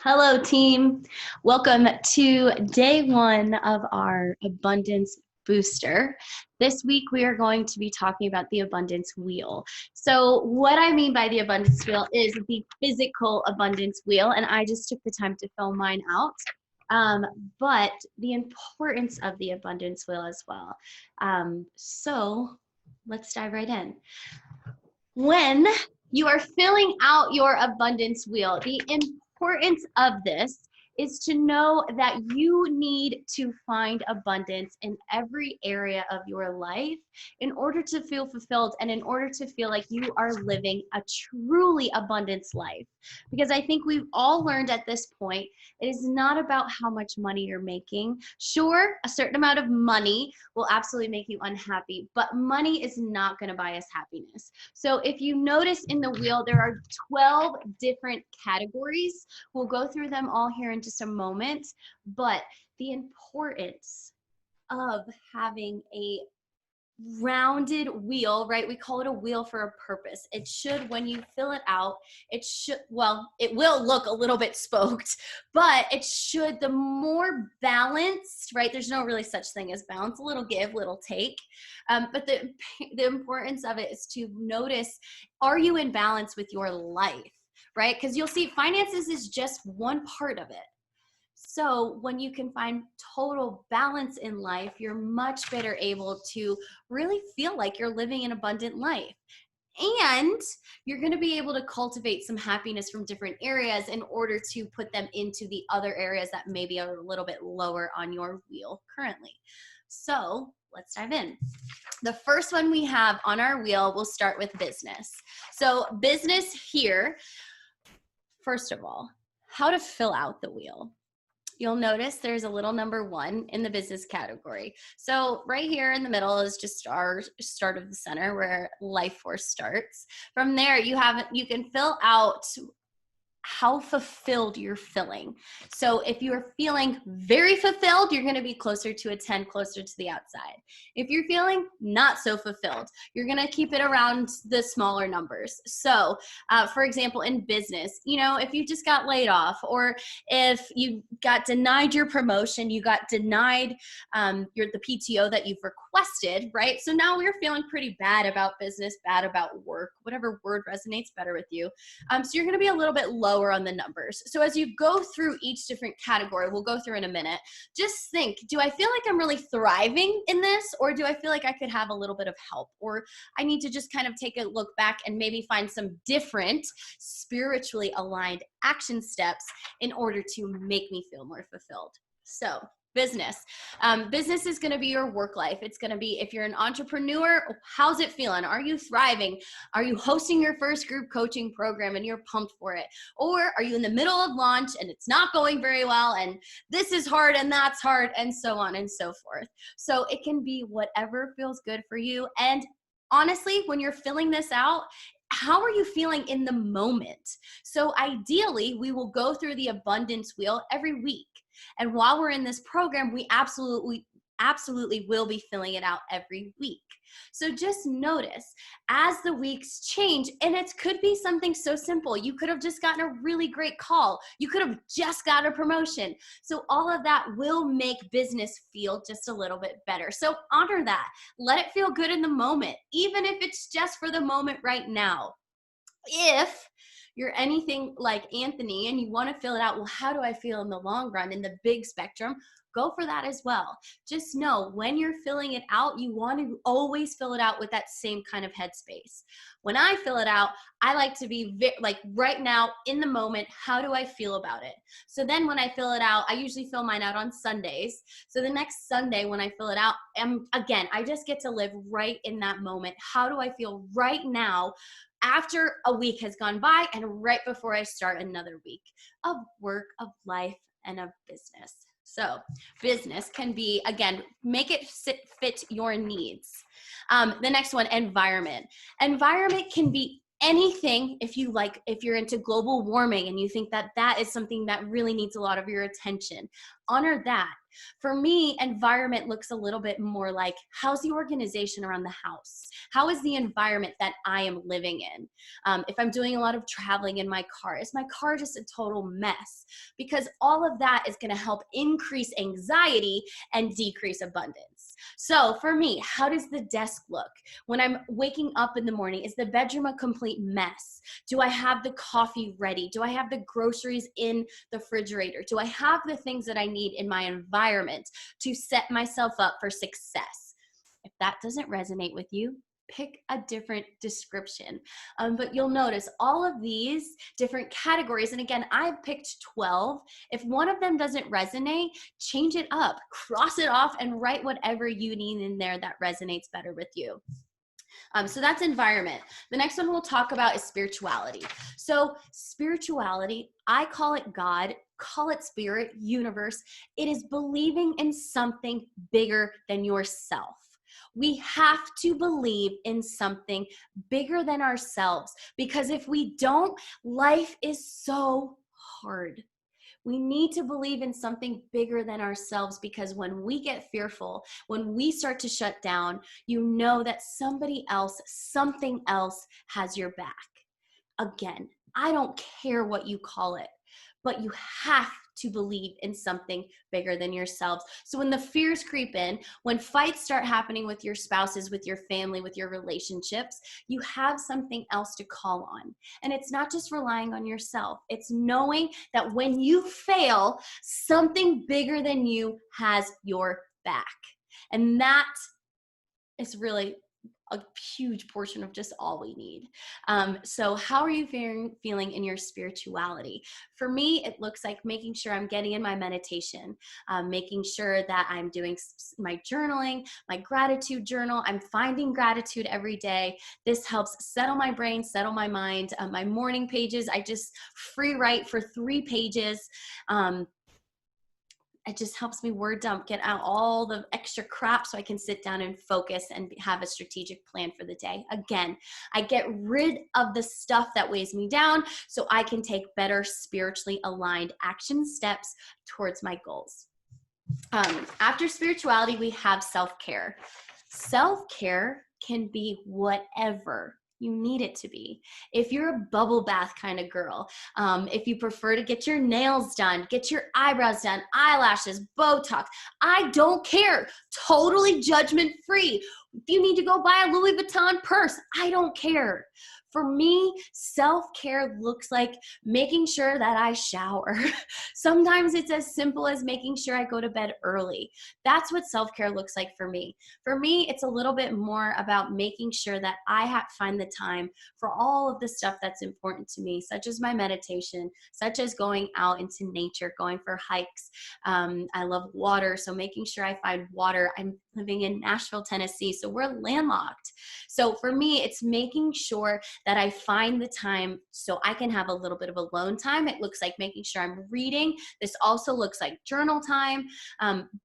Hello, team. Welcome to day one of our abundance booster. This week, we are going to be talking about the abundance wheel. So what I mean by the abundance wheel is the physical abundance wheel, and I just took the time to fill mine out. But the importance of the abundance wheel as well. So let's dive right in. When you are filling out your abundance wheel, the importance of this is to know that you need to find abundance in every area of your life in order to feel fulfilled and in order to feel like you are living a truly abundance life. Because I think we've all learned at this point, it is not about how much money you're making. Sure, a certain amount of money will absolutely make you unhappy, but money is not going to buy us happiness. So if you notice in the wheel, there are 12 different categories. We'll go through them all here in just a moment, but the importance of having a rounded wheel, right? We call it a wheel for a purpose. It should, when you fill it out, it should, well, it will look a little bit spoked, but it should, the more balanced, right? There's no really such thing as balance, a little give, little take. But the importance of it is to notice, are you in balance with your life, right? Because you'll see finances is just one part of it. So when you can find total balance in life, you're much better able to really feel like you're living an abundant life. And you're going to be able to cultivate some happiness from different areas in order to put them into the other areas that maybe are a little bit lower on your wheel currently. So let's dive in. The first one we have on our wheel, we'll start with business. So business here, first of all, how to fill out the wheel. You'll notice there's a little number 1 in the business category. So right here in the middle is just our start of the center where life force starts. From there, you can fill out how fulfilled you're feeling. So if you're feeling very fulfilled, you're going to be closer to a 10, closer to the outside. If you're feeling not so fulfilled, you're going to keep it around the smaller numbers. So for example, in business, if you just got laid off, or if you got denied your promotion, you got denied the PTO that you've requested, right? So now we're feeling pretty bad about business, bad about work, whatever word resonates better with you. So you're going to be a little bit lower on the numbers. So as you go through each different category, we'll go through in a minute, just think, do I feel like I'm really thriving in this, or do I feel like I could have a little bit of help, or I need to just kind of take a look back and maybe find some different spiritually aligned action steps in order to make me feel more fulfilled. So business. Business is going to be your work life. It's going to be, if you're an entrepreneur, how's it feeling? Are you thriving? Are you hosting your first group coaching program and you're pumped for it? Or are you in the middle of launch and it's not going very well and this is hard and that's hard and so on and so forth? So it can be whatever feels good for you. And honestly, when you're filling this out, how are you feeling in the moment? So ideally, we will go through the abundance wheel every week. And while we're in this program, we absolutely will be filling it out every week. So just notice as the weeks change, and it could be something so simple. You could have just gotten a really great call. You could have just got a promotion. So all of that will make business feel just a little bit better. So honor that. Let it feel good in the moment, even if it's just for the moment right now. If you're anything like Anthony and you want to fill it out, well, how do I feel in the long run, in the big spectrum? Go for that as well. Just know when you're filling it out, you want to always fill it out with that same kind of headspace. When I fill it out, I like to be like right now in the moment, how do I feel about it? So then when I fill it out, I usually fill mine out on Sundays. So the next Sunday when I fill it out, again, I just get to live right in that moment. How do I feel right now after a week has gone by and right before I start another week of work, of life, and of business? So business can be, again, make it fit your needs. The next one, environment. Environment can be anything. If you're into global warming and you think that is something that really needs a lot of your attention, honor that. For me, environment looks a little bit more like, how's the organization around the house? How is the environment that I am living in? If I'm doing a lot of traveling in my car, is my car just a total mess? Because all of that is going to help increase anxiety and decrease abundance. So for me, how does the desk look? When I'm waking up in the morning, is the bedroom a complete mess? Do I have the coffee ready? Do I have the groceries in the refrigerator? Do I have the things that I need in my environment to set myself up for success? If that doesn't resonate with you, pick a different description. But you'll notice all of these different categories, and again, I've picked 12. If one of them doesn't resonate, change it up, cross it off, and write whatever you need in there that resonates better with you. So that's environment. The next one we'll talk about is spirituality. So spirituality, I call it God, call it spirit, universe. It is believing in something bigger than yourself. We have to believe in something bigger than ourselves, because if we don't, life is so hard. We need to believe in something bigger than ourselves, because when we get fearful, when we start to shut down, you know that somebody else, something else has your back. Again, I don't care what you call it, but you have to believe in something bigger than yourselves. So when the fears creep in, when fights start happening with your spouses, with your family, with your relationships, you have something else to call on. And it's not just relying on yourself. It's knowing that when you fail, something bigger than you has your back. And that is really a huge portion of just all we need. So how are you feeling in your spirituality? For me, it looks like making sure I'm getting in my meditation, making sure that I'm doing my journaling, my gratitude journal. I'm finding gratitude every day. This helps settle my brain, settle my mind. My morning pages, I just free write for 3 pages. It just helps me word dump, get out all the extra crap so I can sit down and focus and have a strategic plan for the day. Again, I get rid of the stuff that weighs me down so I can take better spiritually aligned action steps towards my goals. After spirituality, we have self-care. Self-care can be whatever you need it to be. If you're a bubble bath kind of girl, if you prefer to get your nails done, get your eyebrows done, eyelashes, Botox, I don't care. Totally judgment free. If you need to go buy a Louis Vuitton purse, I don't care. For me, self-care looks like making sure that I shower. Sometimes it's as simple as making sure I go to bed early. That's what self-care looks like for me. For me, it's a little bit more about making sure that I find the time for all of the stuff that's important to me, such as my meditation, such as going out into nature, going for hikes. I love water, so making sure I find water. I'm living in Nashville, Tennessee, so we're landlocked. So for me, it's making sure that I find the time so I can have a little bit of alone time. It looks like making sure I'm reading. This also looks like journal time,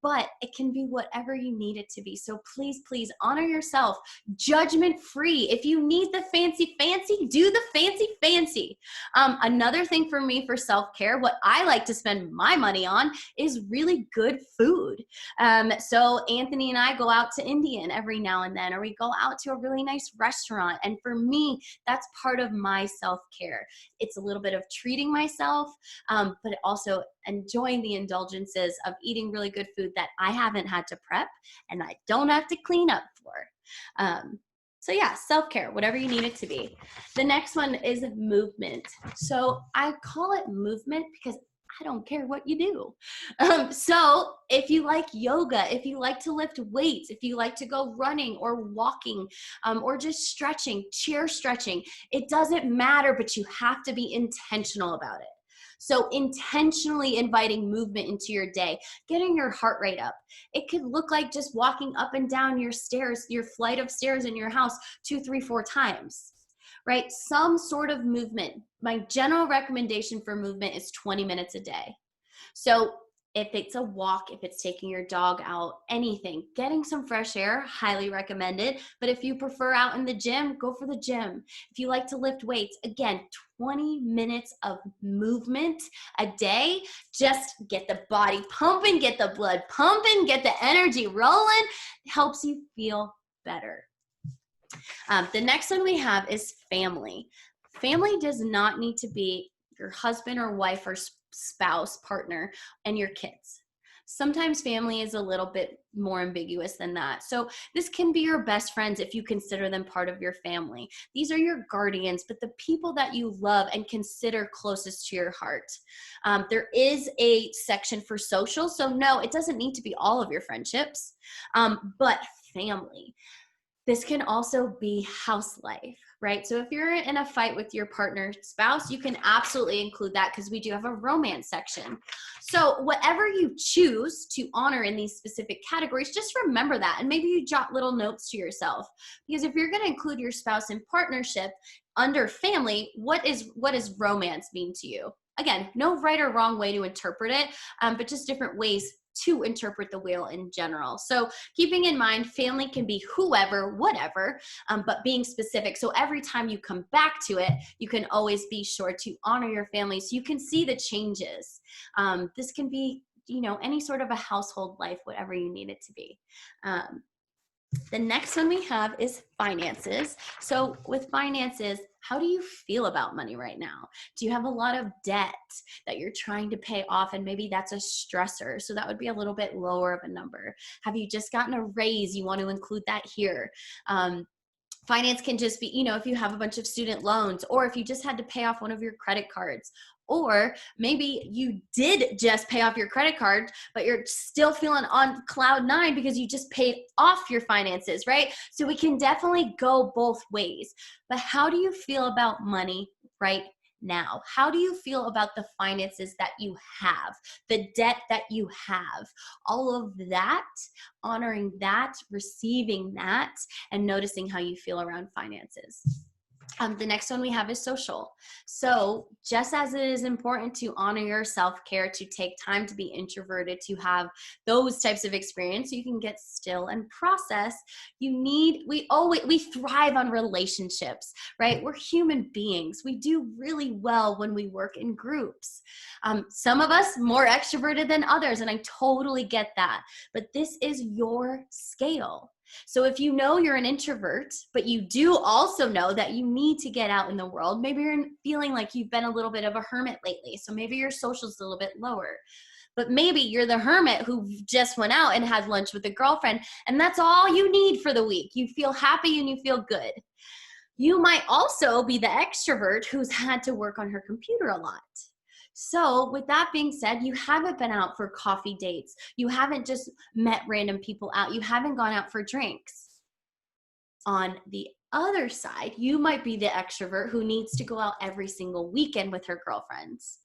but it can be whatever you need it to be. So please, please honor yourself, judgment free. If you need the fancy, do the fancy. Another thing for me for self-care, what I like to spend my money on is really good food. So Anthony and I go out to Indian every now and then, or we go out to a really nice restaurant. And for me, that's part of my self-care. It's a little bit of treating myself, but also enjoying the indulgences of eating really good food that I haven't had to prep and I don't have to clean up for. So yeah, self-care, whatever you need it to be. The next one is movement. So I call it movement because I don't care what you do. So if you like yoga, if you like to lift weights, if you like to go running or walking, or just stretching, chair stretching, it doesn't matter, but you have to be intentional about it. So intentionally inviting movement into your day, getting your heart rate up. It could look like just walking up and down your stairs, your flight of stairs in your house 2, 3, 4 times. Right? Some sort of movement. My general recommendation for movement is 20 minutes a day. So If it's a walk, if it's taking your dog out, anything, getting some fresh air, highly recommended. But if you prefer out in the gym, go for the gym. If you like to lift weights, again, 20 minutes of movement a day, just get the body pumping, get the blood pumping, get the energy rolling, helps you feel better. The next one we have is family. Family does not need to be your husband or wife or spouse, partner, and your kids. Sometimes family is a little bit more ambiguous than that. So this can be your best friends if you consider them part of your family. These are your guardians, but the people that you love and consider closest to your heart. There is a section for social. So no, it doesn't need to be all of your friendships, but family. This can also be house life, right? So if you're in a fight with your partner, spouse, you can absolutely include that because we do have a romance section. So whatever you choose to honor in these specific categories, just remember that. And maybe you jot little notes to yourself. Because if you're going to include your spouse in partnership under family, what does romance mean to you? Again, no right or wrong way to interpret it, but just different ways to interpret the wheel in general. So keeping in mind, family can be whoever, whatever, but being specific. So every time you come back to it, you can always be sure to honor your family so you can see the changes. This can be, any sort of a household life, whatever you need it to be. The next one we have is finances. So with finances, how do you feel about money right now? Do you have a lot of debt that you're trying to pay off and maybe that's a stressor? So that would be a little bit lower of a number. Have you just gotten a raise? You want to include that here. Finance can just be, if you have a bunch of student loans or if you just had to pay off one of your credit cards. Or maybe you did just pay off your credit card, but you're still feeling on cloud nine because you just paid off your finances, right? So we can definitely go both ways. But how do you feel about money right now? How do you feel about the finances that you have, the debt that you have? All of that, honoring that, receiving that, and noticing how you feel around finances. The next one we have is social. So just as it is important to honor your self-care, to take time to be introverted, to have those types of experience, you can get still and process. We thrive on relationships, right? We're human beings. We do really well when we work in groups. Some of us more extroverted than others, and I totally get that. But this is your scale. So if you know you're an introvert, but you do also know that you need to get out in the world, maybe you're feeling like you've been a little bit of a hermit lately. So maybe your social's a little bit lower. But maybe you're the hermit who just went out and had lunch with a girlfriend, and that's all you need for the week. You feel happy and you feel good. You might also be the extrovert who's had to work on her computer a lot. So with that being said, you haven't been out for coffee dates. You haven't just met random people out. You haven't gone out for drinks. On the other side, you might be the extrovert who needs to go out every single weekend with her girlfriends.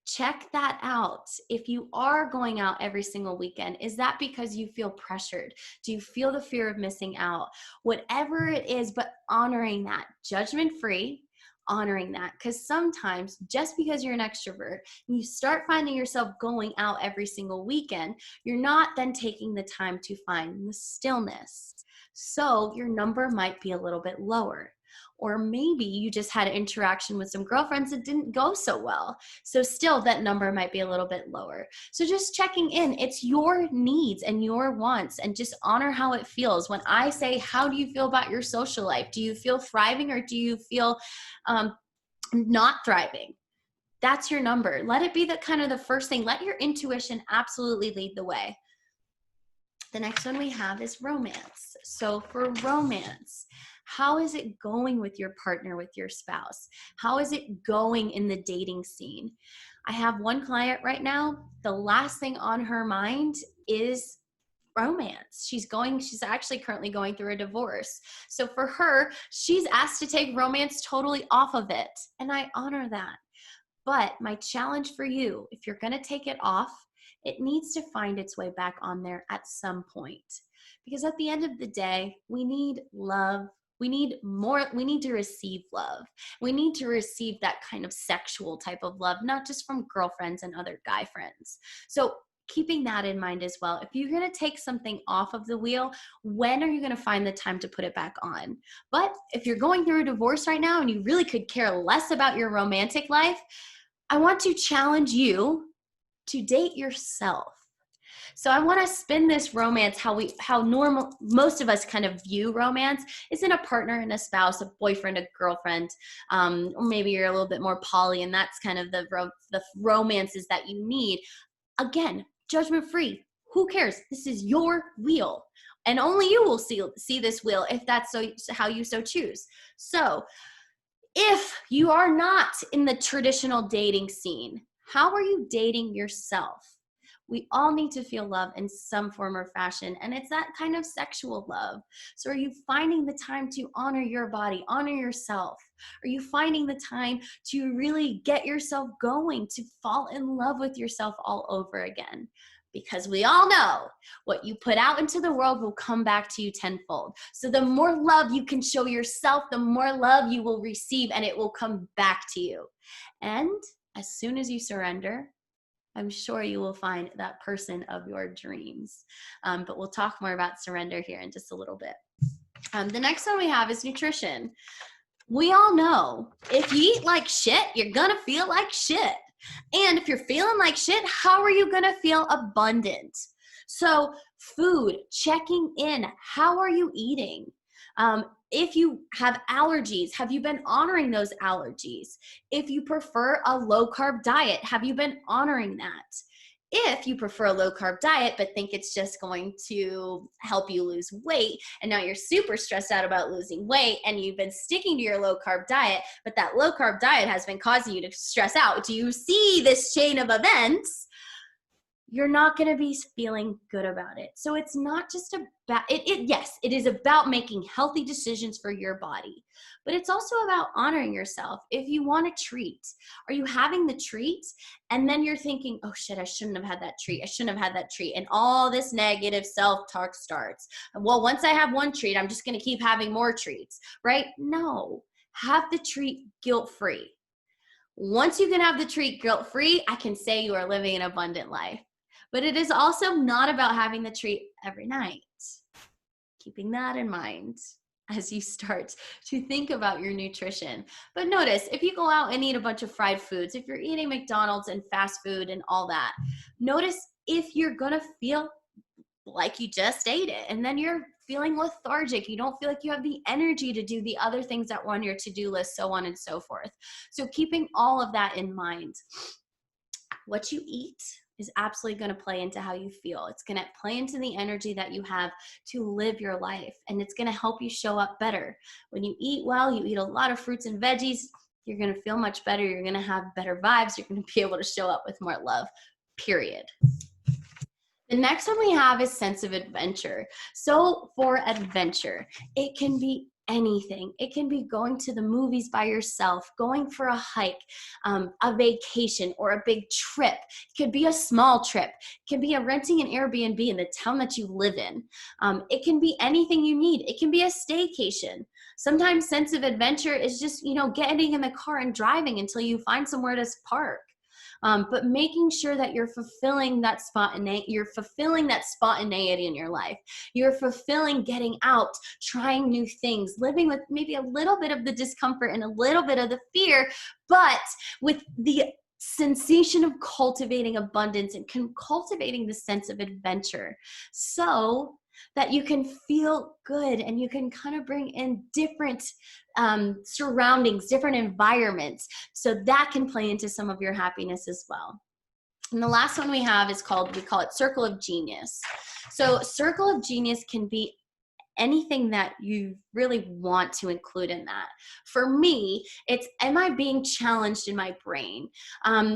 Check that out. If you are going out every single weekend, is that because you feel pressured? Do you feel the fear of missing out? Whatever it is, but honoring that, judgment-free, honoring that, because sometimes just because you're an extrovert and you start finding yourself going out every single weekend, you're not then taking the time to find the stillness. So your number might be a little bit lower. Or maybe you just had an interaction with some girlfriends that didn't go so well. So still that number might be a little bit lower. So just checking in, it's your needs and your wants, and just honor how it feels. When I say, how do you feel about your social life? Do you feel thriving or do you feel not thriving? That's your number. Let it be the first thing. Let your intuition absolutely lead the way. The next one we have is romance. So for romance, how is it going with your partner, with your spouse? How is it going in the dating scene? I have one client right now, the last thing on her mind is romance. She's actually currently going through a divorce. So for her, she's asked to take romance totally off of it. And I honor that. But my challenge for you, if you're going to take it off, it needs to find its way back on there at some point. Because at the end of the day, we need love, We need more, we need to receive love. We need to receive that kind of sexual type of love, not just from girlfriends and other guy friends. So keeping that in mind as well. If you're going to take something off of the wheel, when are you going to find the time to put it back on? But if you're going through a divorce right now and you really could care less about your romantic life, I want to challenge you to date yourself. So I want to spin this romance how normal most of us kind of view romance is in a partner and a spouse, a boyfriend, a girlfriend, or maybe you're a little bit more poly, and that's kind of the romances that you need. Again, judgment free. Who cares? This is your wheel, and only you will see this wheel if that's how you so choose. So if you are not in the traditional dating scene, how are you dating yourself? We all need to feel love in some form or fashion, and it's that kind of sexual love. So are you finding the time to honor your body, honor yourself? Are you finding the time to really get yourself going, to fall in love with yourself all over again? Because we all know what you put out into the world will come back to you tenfold. So the more love you can show yourself, the more love you will receive, and it will come back to you. And as soon as you surrender, I'm sure you will find that person of your dreams. But we'll talk more about surrender here in just a little bit. The next one we have is nutrition. We all know if you eat like shit, you're gonna feel like shit. And if you're feeling like shit, how are you gonna feel abundant? So food, checking in, how are you eating? If you have allergies, have you been honoring those allergies? If you prefer a low carb diet, have you been honoring that? If you prefer a low carb diet, but think it's just going to help you lose weight, and now you're super stressed out about losing weight, and you've been sticking to your low carb diet, but that low carb diet has been causing you to stress out, do you see this chain of events? You're not going to be feeling good about it. So it's not just about it. Yes, it is about making healthy decisions for your body, but it's also about honoring yourself. If you want a treat, are you having the treat? And then you're thinking, oh shit, I shouldn't have had that treat. I shouldn't have had that treat. And all this negative self-talk starts. Well, once I have one treat, I'm just going to keep having more treats, right? No, have the treat guilt-free. Once you can have the treat guilt-free, I can say you are living an abundant life. But it is also not about having the treat every night. Keeping that in mind as you start to think about your nutrition. But notice, if you go out and eat a bunch of fried foods, if you're eating McDonald's and fast food and all that, notice if you're gonna feel like you just ate it, and then you're feeling lethargic. You don't feel like you have the energy to do the other things that were on your to-do list, so on and so forth. So keeping all of that in mind. What you eat is absolutely going to play into how you feel. It's going to play into the energy that you have to live your life, and it's going to help you show up better. When you eat well, you eat a lot of fruits and veggies, you're going to feel much better. You're going to have better vibes. You're going to be able to show up with more love, period. The next one we have is sense of adventure. So for adventure, it can be anything. It can be going to the movies by yourself, going for a hike, a vacation, or a big trip. It could be a small trip. It can be renting an Airbnb in the town that you live in. It can be anything you need. It can be a staycation. Sometimes sense of adventure is just, getting in the car and driving until you find somewhere to park. But making sure that you're fulfilling that spontaneity in your life. You're fulfilling getting out, trying new things, living with maybe a little bit of the discomfort and a little bit of the fear, but with the sensation of cultivating abundance and cultivating the sense of adventure, so that you can feel good and you can kind of bring in different surroundings, different environments. So that can play into some of your happiness as well. And the last one we have is we call it Circle of Genius. So Circle of Genius can be anything that you really want to include in that. For me, it's, am I being challenged in my brain?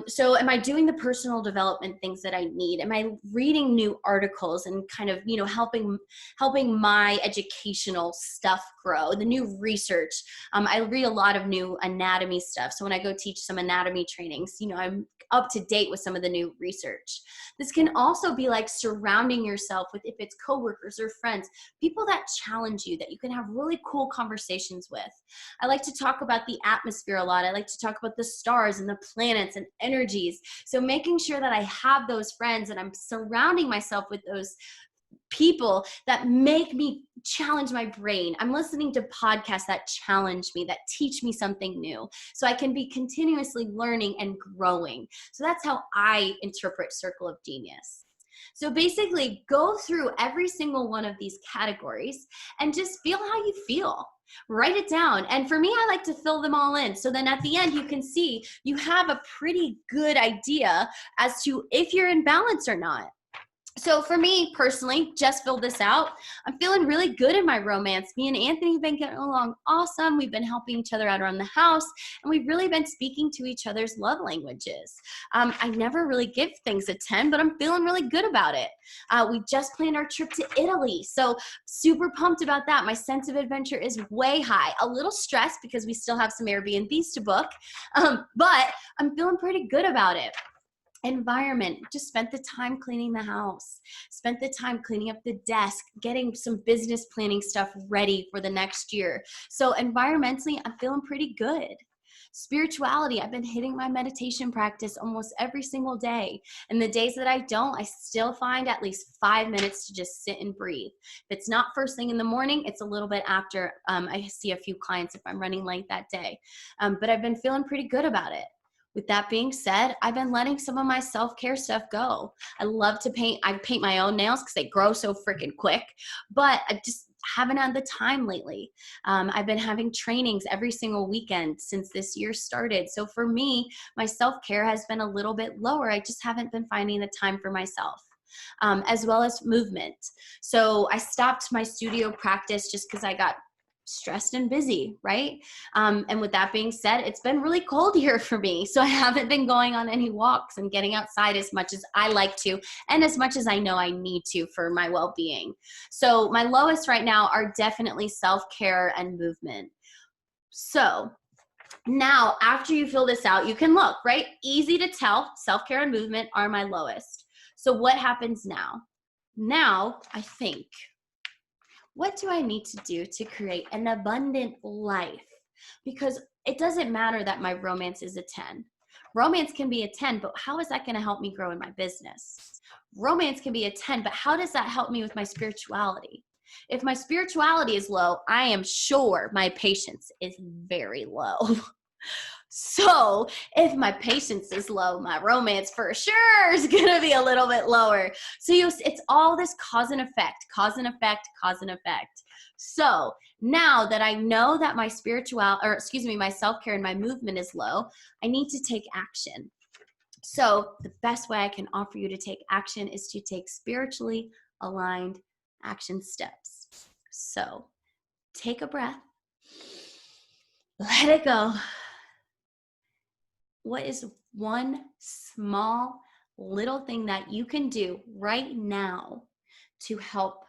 So am I doing the personal development things that I need? Am I reading new articles and kind of, helping my educational stuff grow, the new research? I read a lot of new anatomy stuff. So when I go teach some anatomy trainings, I'm up to date with some of the new research. This can also be like surrounding yourself with, if it's coworkers or friends, people that challenge you, that you can have really cool conversations with. I like to talk about the atmosphere a lot. I like to talk about the stars and the planets and energies. So making sure that I have those friends and I'm surrounding myself with those people that make me challenge my brain. I'm listening to podcasts that challenge me, that teach me something new, so I can be continuously learning and growing. So that's how I interpret Circle of Genius. So basically, go through every single one of these categories and just feel how you feel. Write it down. And for me, I like to fill them all in. So then at the end, you can see you have a pretty good idea as to if you're in balance or not. So for me personally, just filled this out. I'm feeling really good in my romance. Me and Anthony have been getting along awesome. We've been helping each other out around the house, and we've really been speaking to each other's love languages. I never really give things a 10, but I'm feeling really good about it. We just planned our trip to Italy, so super pumped about that. My sense of adventure is way high. A little stressed because we still have some Airbnbs to book, but I'm feeling pretty good about it. Environment, just spent the time cleaning the house, spent the time cleaning up the desk, getting some business planning stuff ready for the next year. So environmentally, I'm feeling pretty good. Spirituality, I've been hitting my meditation practice almost every single day. And the days that I don't, I still find at least 5 minutes to just sit and breathe. If it's not first thing in the morning, it's a little bit after I see a few clients if I'm running late that day. But I've been feeling pretty good about it. With that being said, I've been letting some of my self-care stuff go. I love to paint. I paint my own nails because they grow so freaking quick, but I just haven't had the time lately. I've been having trainings every single weekend since this year started. So for me, my self-care has been a little bit lower. I just haven't been finding the time for myself. As well as movement. So I stopped my studio practice just because I got stressed and busy, right? And with that being said, it's been really cold here for me. So I haven't been going on any walks and getting outside as much as I like to, and as much as I know I need to for my well-being. So my lowest right now are definitely self-care and movement. So now, after you fill this out, you can look, right? Easy to tell, self-care and movement are my lowest. So what happens now? Now, I think, what do I need to do to create an abundant life? Because it doesn't matter that my romance is a 10. Romance can be a 10, but how is that going to help me grow in my business? Romance can be a 10, but how does that help me with my spirituality? If my spirituality is low, I am sure my patience is very low. So if my patience is low, my romance for sure is going to be a little bit lower. So it's all this cause and effect, cause and effect, cause and effect. So now that I know that my my self-care and my movement is low, I need to take action. So the best way I can offer you to take action is to take spiritually aligned action steps. So take a breath, let it go. What is one small little thing that you can do right now to help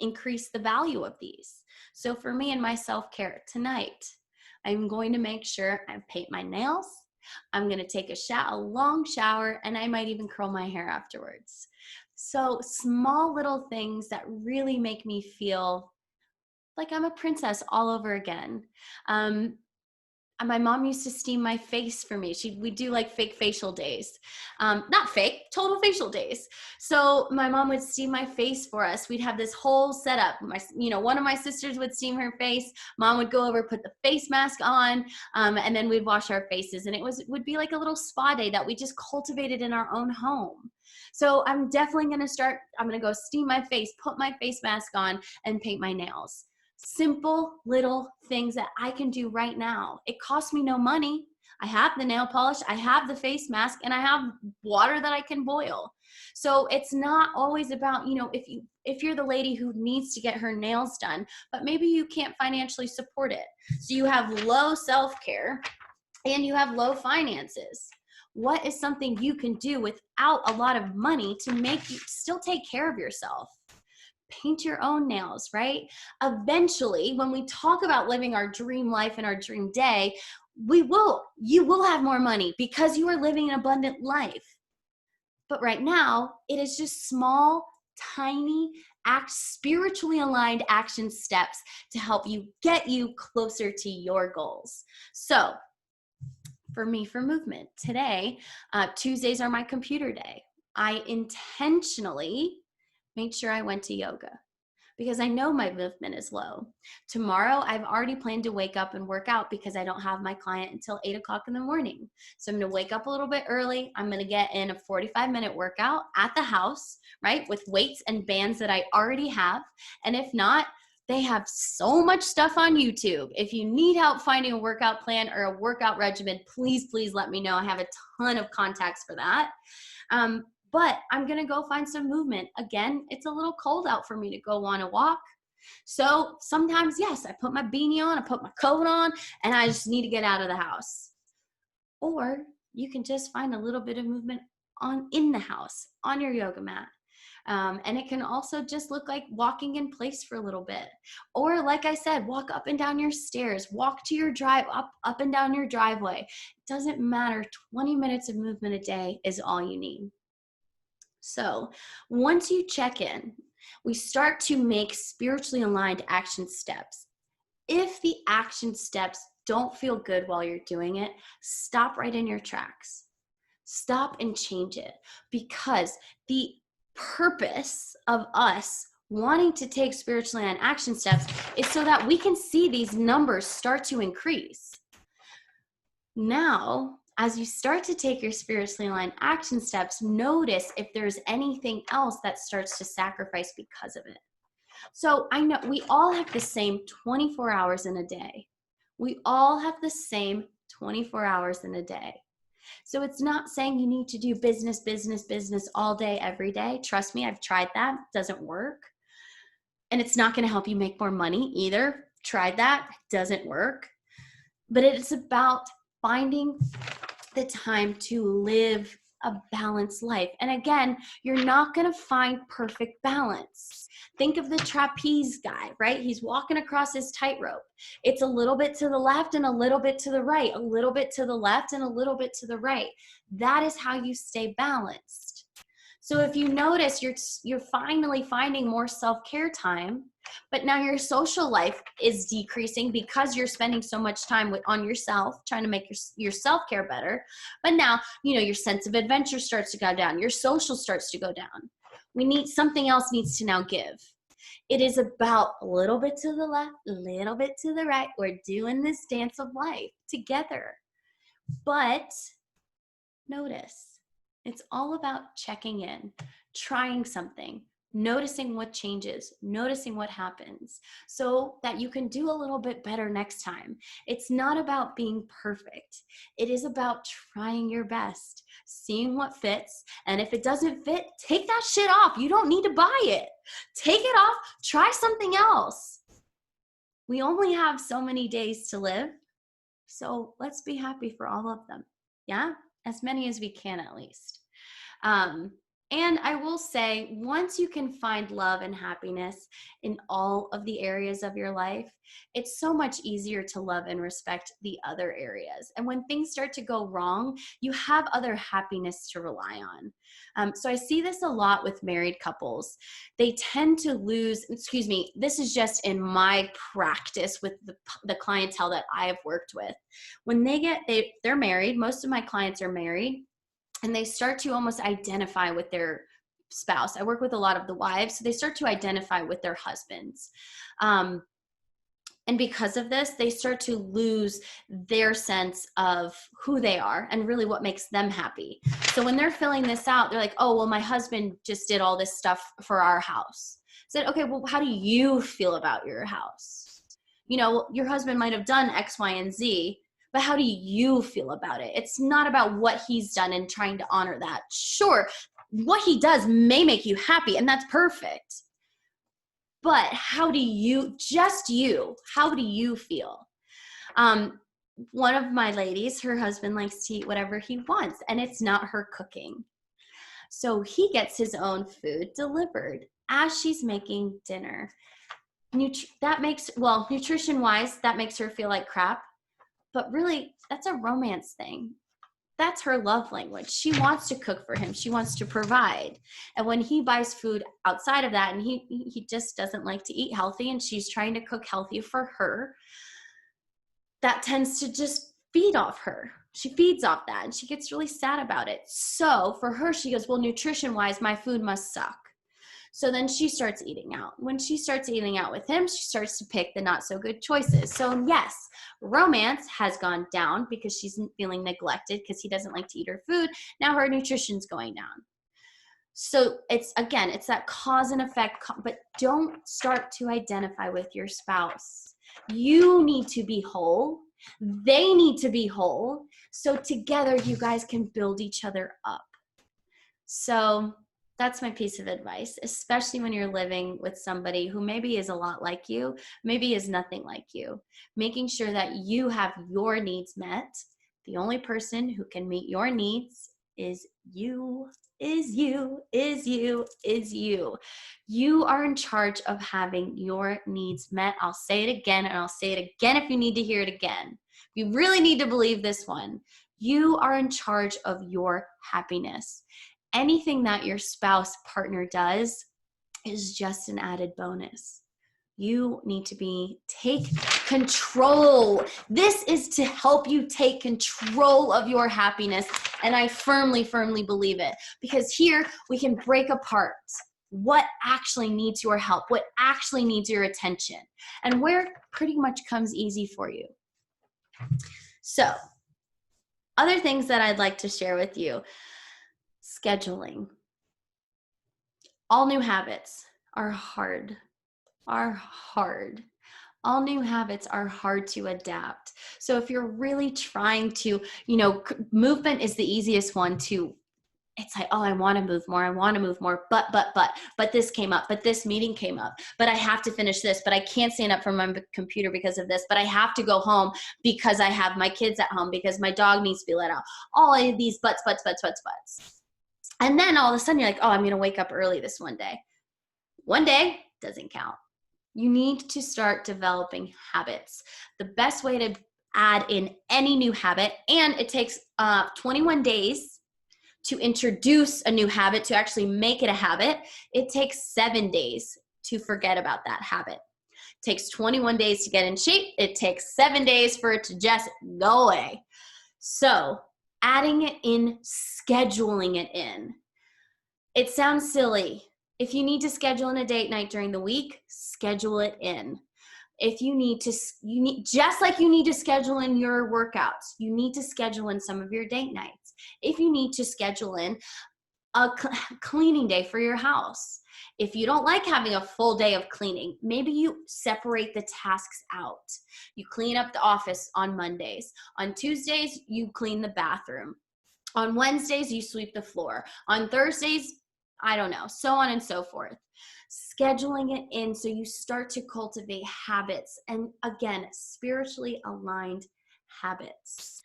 increase the value of these? So for me and my self-care tonight, I'm going to make sure I paint my nails. I'm going to take a long shower, and I might even curl my hair afterwards. So small little things that really make me feel like I'm a princess all over again. My mom used to steam my face for me. We'd do like fake facial days. Not fake, total facial days. So my mom would steam my face for us. We'd have this whole setup. One of my sisters would steam her face. Mom would go over, put the face mask on, and then we'd wash our faces. And would be like a little spa day that we just cultivated in our own home. So I'm definitely going to go steam my face, put my face mask on, and paint my nails. Simple little things that I can do right now. It costs me no money. I have the nail polish, I have the face mask, and I have water that I can boil. So it's not always about, if you're the lady who needs to get her nails done, but maybe you can't financially support it. So you have low self-care and you have low finances. What is something you can do without a lot of money to make you still take care of yourself? Paint your own nails, right? Eventually, when we talk about living our dream life and our dream day, you will have more money because you are living an abundant life. But right now, it is just small tiny spiritually aligned action steps to help you get you closer to your goals. So for me, for movement, today, Tuesdays are my computer day. I intentionally made sure I went to yoga because I know my movement is low. Tomorrow, I've already planned to wake up and work out because I don't have my client until 8 o'clock in the morning. So I'm gonna wake up a little bit early. I'm gonna get in a 45-minute workout at the house, right? With weights and bands that I already have. And if not, they have so much stuff on YouTube. If you need help finding a workout plan or a workout regimen, please let me know. I have a ton of contacts for that. But I'm going to go find some movement. Again, it's a little cold out for me to go on a walk. So sometimes, yes, I put my beanie on, I put my coat on, and I just need to get out of the house. Or you can just find a little bit of movement in the house, on your yoga mat. And it can also just look like walking in place for a little bit. Or like I said, walk up and down your stairs, walk to your up and down your driveway. It doesn't matter. 20 minutes of movement a day is all you need. So once you check in, we start to make spiritually aligned action steps. If the action steps don't feel good while you're doing it, stop right in your tracks. Stop and change it, because the purpose of us wanting to take spiritually aligned action steps is so that we can see these numbers start to increase. Now, as you start to take your spiritually aligned action steps, notice if there's anything else that starts to sacrifice because of it. So I know we all have the same 24 hours in a day. We all have the same 24 hours in a day. So it's not saying you need to do business all day, every day. Trust me, I've tried that. It doesn't work. And it's not going to help you make more money either. Tried that. It doesn't work. But it's about finding the time to live a balanced life. And again, you're not going to find perfect balance. Think of the trapeze guy, right? He's walking across his tightrope. It's a little bit to the left and a little bit to the right, a little bit to the left and a little bit to the right. That is how you stay balanced. So if you notice, you're finally finding more self-care time, but now your social life is decreasing because you're spending so much time on yourself, trying to make your self-care better. But now, your sense of adventure starts to go down. Your social starts to go down. Something else needs to now give. It is about a little bit to the left, a little bit to the right. We're doing this dance of life together. But notice, it's all about checking in, trying something, noticing what changes, noticing what happens, so that you can do a little bit better next time. It's not about being perfect. It is about trying your best, seeing what fits, and if it doesn't fit, take that shit off. You don't need to buy it. Take it off, try something else. We only have so many days to live, so let's be happy for all of them. Yeah? As many as we can, at least. And I will say, once you can find love and happiness in all of the areas of your life, it's so much easier to love and respect the other areas. And when things start to go wrong, you have other happiness to rely on. So I see this a lot with married couples. They tend to lose, this is just in my practice with the clientele that I have worked with. When they're married, most of my clients are married, and they start to almost identify with their spouse. I work with a lot of the wives, so they start to identify with their husbands. And because of this, they start to lose their sense of who they are and really what makes them happy. So when they're filling this out, they're like, oh, well, my husband just did all this stuff for our house. I said, okay, well, how do you feel about your house? Your husband might have done X, Y, and Z, but how do you feel about it? It's not about what he's done and trying to honor that. Sure, what he does may make you happy, and that's perfect. But how do you feel? One of my ladies, her husband likes to eat whatever he wants, and it's not her cooking. So he gets his own food delivered as she's making dinner. Nutrition-wise, that makes her feel like crap. But really, that's a romance thing. That's her love language. She wants to cook for him. She wants to provide. And when he buys food outside of that, and he just doesn't like to eat healthy, and she's trying to cook healthy for her, that tends to just feed off her. She feeds off that, and she gets really sad about it. So for her, she goes, well, nutrition-wise, my food must suck. So then she starts eating out. When she starts eating out with him, she starts to pick the not so good choices. So yes, romance has gone down because she's feeling neglected because he doesn't like to eat her food. Now her nutrition's going down. So it's that cause and effect, but don't start to identify with your spouse. You need to be whole. They need to be whole. So together you guys can build each other up. So that's my piece of advice, especially when you're living with somebody who maybe is a lot like you, maybe is nothing like you. Making sure that you have your needs met. The only person who can meet your needs is you, is you, is you, is you. You are in charge of having your needs met. I'll say it again, and I'll say it again if you need to hear it again. You really need to believe this one. You are in charge of your happiness. Anything that your spouse partner does is just an added bonus. You need to take control. This is to help you take control of your happiness. And I firmly, firmly believe it, because here we can break apart what actually needs your help, what actually needs your attention, and where it pretty much comes easy for you. So, other things that I'd like to share with you. Scheduling. All new habits are hard. All new habits are hard to adapt. So if you're really trying to, movement is the easiest one to, it's like, oh, I want to move more, but this came up, but this meeting came up, but I have to finish this, but I can't stand up from my computer because of this, but I have to go home because I have my kids at home, because my dog needs to be let out. All of these buts. And then all of a sudden you're like, oh, I'm going to wake up early this one day. One day doesn't count. You need to start developing habits. The best way to add in any new habit, and it takes 21 days to introduce a new habit, to actually make it a habit. It takes 7 days to forget about that habit. It takes 21 days to get in shape. It takes 7 days for it to just go away. So adding it in, scheduling it in. It sounds silly. If you need to schedule in a date night during the week, schedule it in. If you need, just like you need to schedule in your workouts, you need to schedule in some of your date nights. If you need to schedule in a cleaning day for your house. If you don't like having a full day of cleaning, maybe you separate the tasks out. You clean up the office on Mondays. On Tuesdays, you clean the bathroom. On Wednesdays, you sweep the floor. On Thursdays, I don't know, so on and so forth. Scheduling it in so you start to cultivate habits, and again, spiritually aligned habits.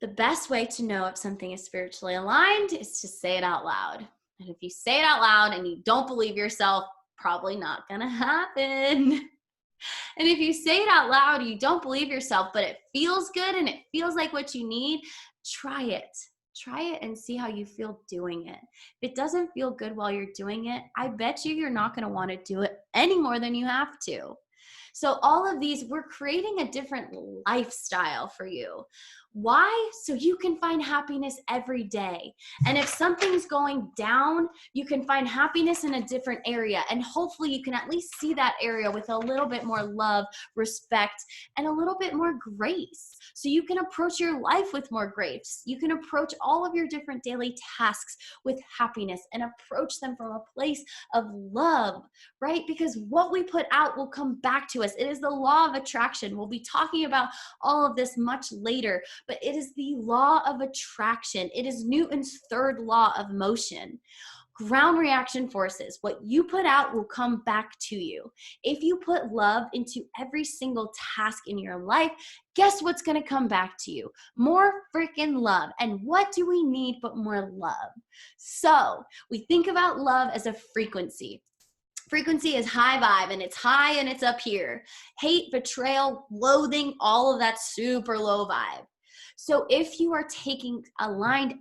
The best way to know if something is spiritually aligned is to say it out loud. And if you say it out loud and you don't believe yourself, probably not gonna happen. And if you say it out loud, you don't believe yourself, but it feels good and it feels like what you need, try it. Try it and see how you feel doing it. If it doesn't feel good while you're doing it, I bet you're not going to want to do it any more than you have to. So all of these, we're creating a different lifestyle for you. Why? So you can find happiness every day. And if something's going down, you can find happiness in a different area. And hopefully you can at least see that area with a little bit more love, respect, and a little bit more grace. So you can approach your life with more grace. You can approach all of your different daily tasks with happiness and approach them from a place of love, right? Because what we put out will come back to us. It is the law of attraction. We'll be talking about all of this much later, but it is the law of attraction. It is Newton's third law of motion. Ground reaction forces. What you put out will come back to you. If you put love into every single task in your life, guess what's going to come back to you? More freaking love. And what do we need but more love? So we think about love as a frequency. Frequency is high vibe, and it's high and it's up here. Hate, betrayal, loathing, all of that super low vibe. So if you are taking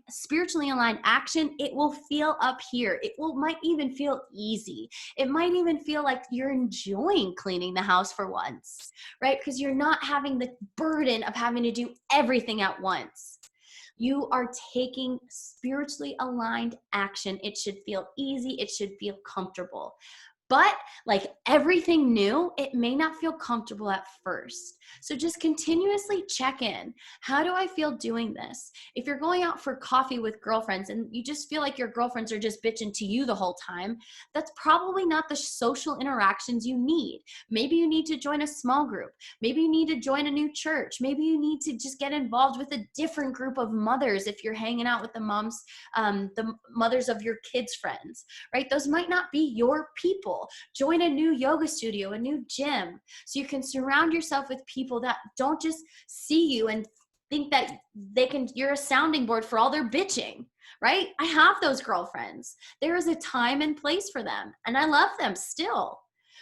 spiritually aligned action, it will feel up here. Might even feel easy. It might even feel like you're enjoying cleaning the house for once, right? Because you're not having the burden of having to do everything at once. You are taking spiritually aligned action. It should feel easy. It should feel comfortable. But like everything new, it may not feel comfortable at first. So just continuously check in. How do I feel doing this? If you're going out for coffee with girlfriends and you just feel like your girlfriends are just bitching to you the whole time, that's probably not the social interactions you need. Maybe you need to join a small group. Maybe you need to join a new church. Maybe you need to just get involved with a different group of mothers if you're hanging out with the mothers of your kids' friends, right? Those might not be your people. Join a new yoga studio, a new gym, so you can surround yourself with people that don't just see you and think that you're a sounding board for all their bitching, right? I have those girlfriends. There is a time and place for them, and I love them still.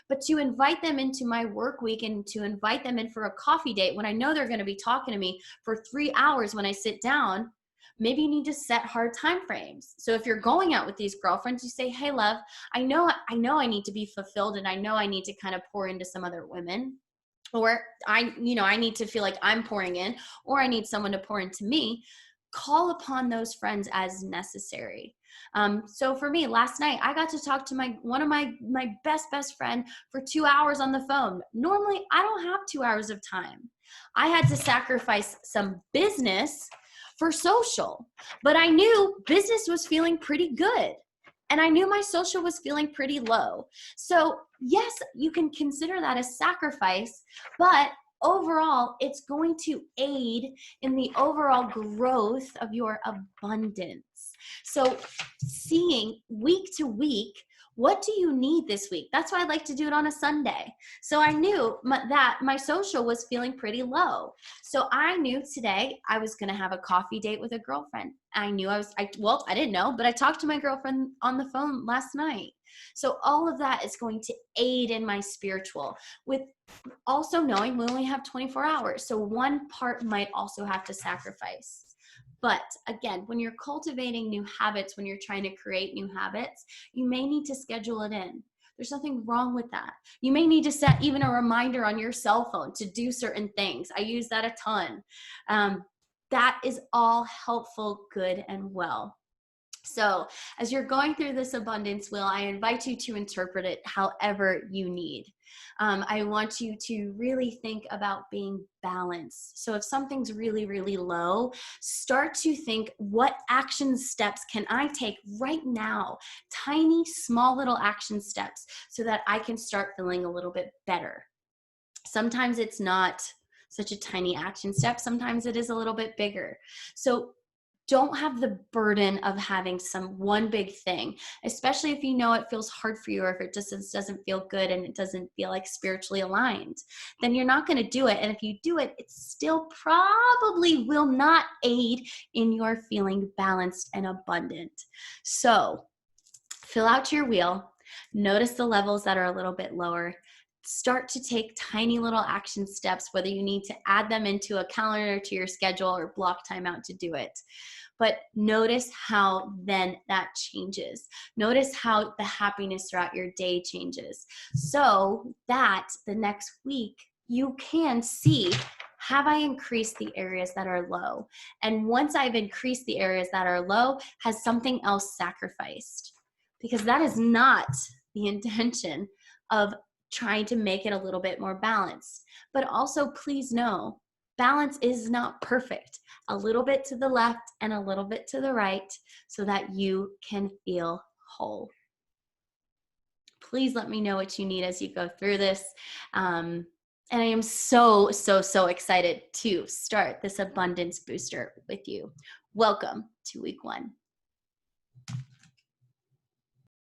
But to invite them into my work week and to invite them in for a coffee date when I know they're going to be talking to me for 3 hours when I sit down, maybe you need to set hard time frames. So if you're going out with these girlfriends, you say, hey, love, I know I need to be fulfilled, and I know I need to kind of pour into some other women, or I need to feel like I'm pouring in, or I need someone to pour into me. Call upon those friends as necessary. So for me, last night, I got to talk to one of my best friend for 2 hours on the phone. Normally, I don't have 2 hours of time. I had to sacrifice some business for social, but I knew business was feeling pretty good, and I knew my social was feeling pretty low. So yes, you can consider that a sacrifice, but overall, it's going to aid in the overall growth of your abundance. So seeing week to week, what do you need this week? That's why I like to do it on a Sunday. So I knew that my social was feeling pretty low. So I knew today I was going to have a coffee date with a girlfriend. I didn't know, but I talked to my girlfriend on the phone last night. So all of that is going to aid in my spiritual, with also knowing we only have 24 hours. So one part might also have to sacrifice. But again, when you're cultivating new habits, when you're trying to create new habits, you may need to schedule it in. There's nothing wrong with that. You may need to set even a reminder on your cell phone to do certain things. I use that a ton. That is all helpful, good, and well. So as you're going through this abundance wheel, I invite you to interpret it however you need. I want you to really think about being balanced. So if something's really, really low, start to think, what action steps can I take right now? Tiny, small little action steps so that I can start feeling a little bit better. Sometimes it's not such a tiny action step. Sometimes it is a little bit bigger. So don't have the burden of having one big thing, especially if you know it feels hard for you, or if it just doesn't feel good and it doesn't feel like spiritually aligned. Then you're not going to do it. And if you do it, it still probably will not aid in your feeling balanced and abundant. So fill out your wheel. Notice the levels that are a little bit lower. Start to take tiny little action steps, whether you need to add them into a calendar, to your schedule, or block time out to do it. But notice how then that changes. Notice how the happiness throughout your day changes, so that the next week you can see, have I increased the areas that are low? And once I've increased the areas that are low, has something else sacrificed? Because that is not the intention of trying to make it a little bit more balanced. But also, please know, balance is not perfect. A little bit to the left and a little bit to the right, so that you can feel whole. Please let me know what you need as you go through this. And I am so excited to start this abundance booster with you. Welcome to week 1.